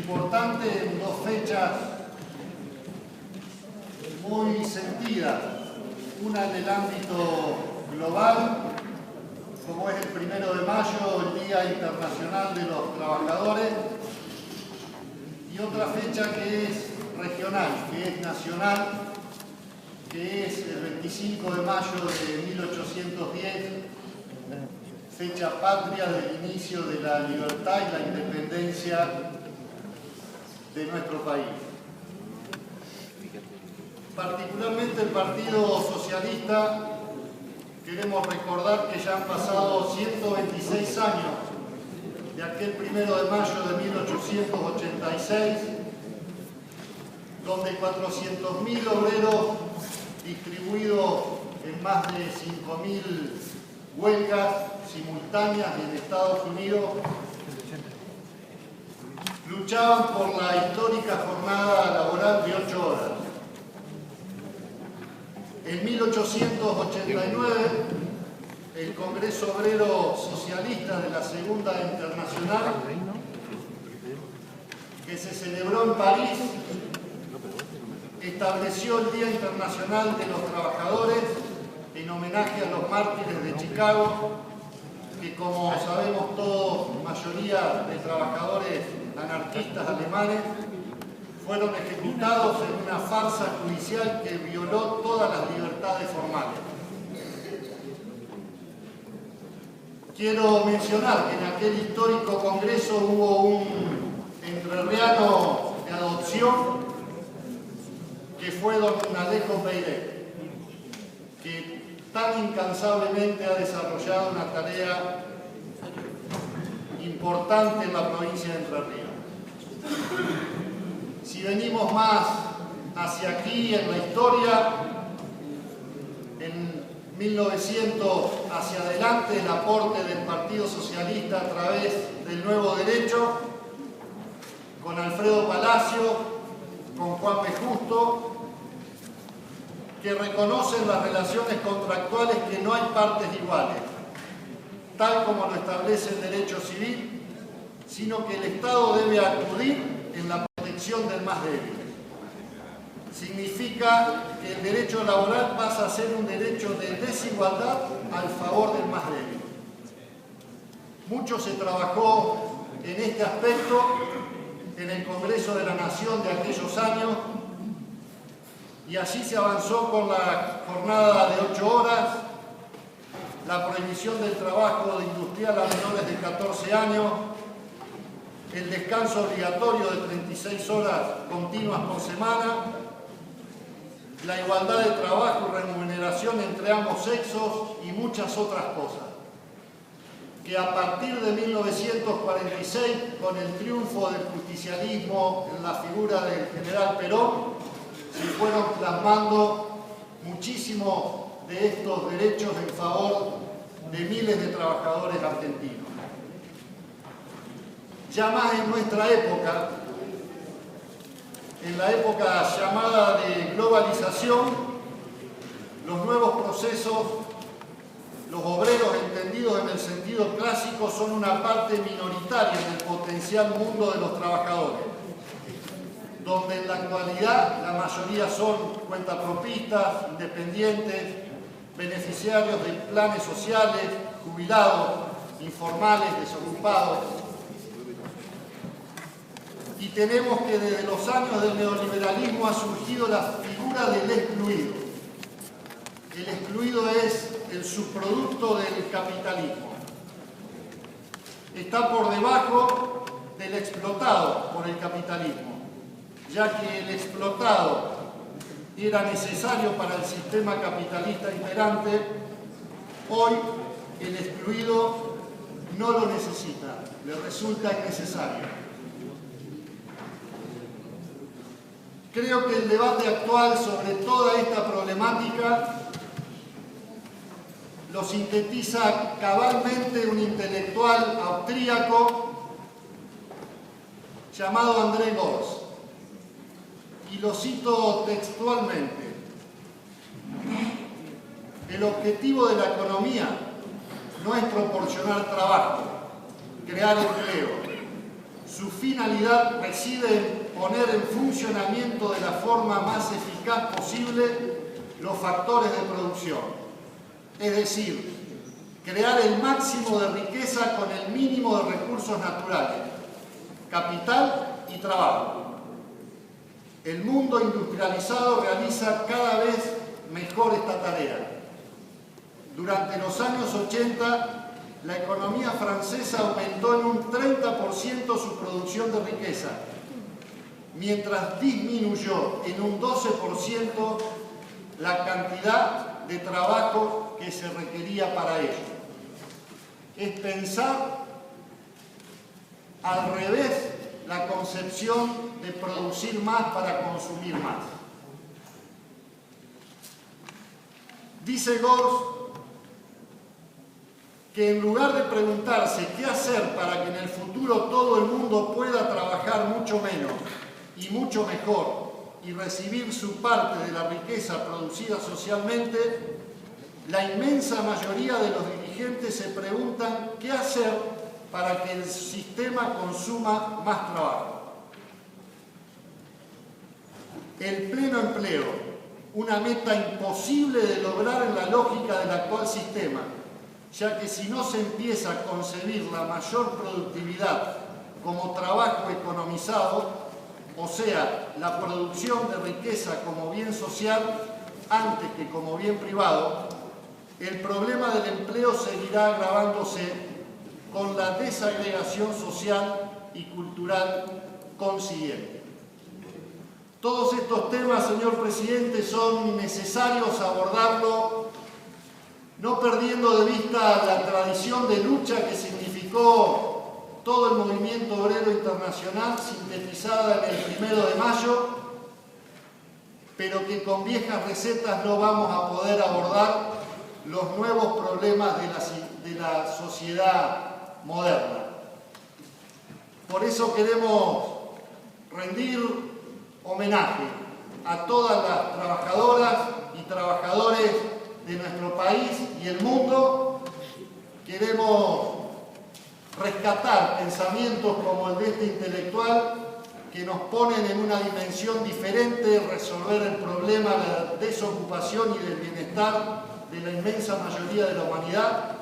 importante en dos fechas muy sentidas. Una en el ámbito global, como es el 1 de mayo, el Día Internacional de los Trabajadores, y otra fecha que es regional, que es nacional, que es el 25 de mayo de 1810, fecha patria del inicio de la libertad y la independencia de nuestro país. Particularmente el Partido Socialista, queremos recordar que ya han pasado 126 años de aquel 1 de mayo de 1886, donde 400.000 obreros distribuidos en más de 5.000 huelgas simultáneas en Estados Unidos luchaban por la histórica jornada laboral de 8 horas. En 1889, el Congreso Obrero Socialista de la Segunda Internacional, que se celebró en París, estableció el Día Internacional de los Trabajadores en homenaje a los mártires de Chicago, que, como sabemos todos, mayoría de trabajadores anarquistas alemanes, fueron ejecutados en una farsa judicial que violó todas las libertades formales. Quiero mencionar que en aquel histórico congreso hubo un entrerriano de adopción, que fue don Alejo Peiré, que tan incansablemente ha desarrollado una tarea importante en la provincia de Entre Ríos. Si venimos más hacia aquí en la historia, en 1900 hacia adelante, el aporte del Partido Socialista a través del Nuevo Derecho, con Alfredo Palacio, con Juan P. Justo, que reconocen las relaciones contractuales que no hay partes iguales, tal como lo establece el derecho civil, sino que el Estado debe acudir en la protección del más débil. Significa que el derecho laboral pasa a ser un derecho de desigualdad al favor del más débil. Mucho se trabajó en este aspecto en el Congreso de la Nación de aquellos años, y así se avanzó con la jornada de 8 horas, la prohibición del trabajo industrial a menores de 14 años, el descanso obligatorio de 36 horas continuas por semana, la igualdad de trabajo y remuneración entre ambos sexos y muchas otras cosas, que a partir de 1946, con el triunfo del justicialismo en la figura del general Perón, se fueron plasmando muchísimos de estos derechos en favor de miles de trabajadores argentinos. Ya más en nuestra época, en la época llamada de globalización, los nuevos procesos, los obreros entendidos en el sentido clásico, son una parte minoritaria en el potencial mundo de los trabajadores, donde en la actualidad la mayoría son cuentapropistas, independientes, beneficiarios de planes sociales, jubilados, informales, desocupados. Y tenemos que desde los años del neoliberalismo ha surgido la figura del excluido. El excluido es el subproducto del capitalismo. Está por debajo del explotado por el capitalismo, ya que el explotado era necesario para el sistema capitalista imperante. Hoy el excluido no lo necesita, le resulta innecesario. Creo que el debate actual sobre toda esta problemática lo sintetiza cabalmente un intelectual austríaco llamado André Gorz, y lo cito textualmente: el objetivo de la economía no es proporcionar trabajo, crear empleo, su finalidad reside en poner en funcionamiento de la forma más eficaz posible los factores de producción, es decir, crear el máximo de riqueza con el mínimo de recursos naturales, capital y trabajo. El mundo industrializado realiza cada vez mejor esta tarea. Durante los años 80, la economía francesa aumentó en un 30% su producción de riqueza, mientras disminuyó en un 12% la cantidad de trabajo que se requería para ello. Es pensar al revés la concepción de producir más para consumir más. Dice Gors que en lugar de preguntarse qué hacer para que en el futuro todo el mundo pueda trabajar mucho menos y mucho mejor y recibir su parte de la riqueza producida socialmente, la inmensa mayoría de los dirigentes se preguntan qué hacer para que el sistema consuma más trabajo. El pleno empleo, una meta imposible de lograr en la lógica del actual sistema, ya que si no se empieza a concebir la mayor productividad como trabajo economizado, o sea, la producción de riqueza como bien social antes que como bien privado, el problema del empleo seguirá agravándose con la desagregación social y cultural consiguiente. Todos estos temas, señor presidente, son necesarios abordarlo no perdiendo de vista la tradición de lucha que significó todo el movimiento obrero internacional, sintetizada en el 1 de mayo, pero que con viejas recetas no vamos a poder abordar los nuevos problemas de la sociedad moderna. Por eso queremos rendir homenaje a todas las trabajadoras y trabajadores de nuestro país y el mundo. Queremos rescatar pensamientos como el de este intelectual que nos ponen en una dimensión diferente de resolver el problema de la desocupación y del bienestar de la inmensa mayoría de la humanidad,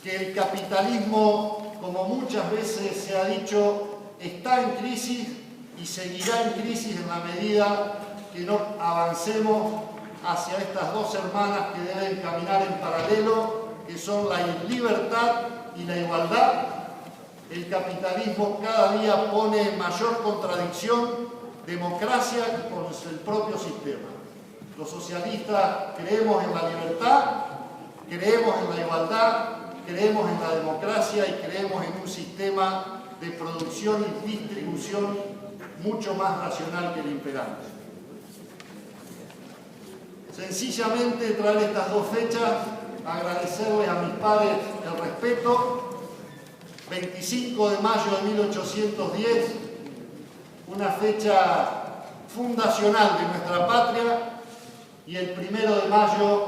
que el capitalismo, como muchas veces se ha dicho, está en crisis y seguirá en crisis en la medida que no avancemos hacia estas dos hermanas que deben caminar en paralelo, que son la libertad y la igualdad. El capitalismo cada día pone en mayor contradicción democracia con el propio sistema. Los socialistas creemos en la libertad, creemos en la igualdad, creemos en la democracia y creemos en un sistema de producción y distribución mucho más racional que el imperante. Sencillamente traer estas dos fechas, agradecerles a mis padres el respeto. 25 de mayo de 1810, una fecha fundacional de nuestra patria, y el 1 de mayo,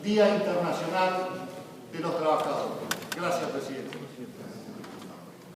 Día Internacional de los Trabajadores. Gracias, presidente.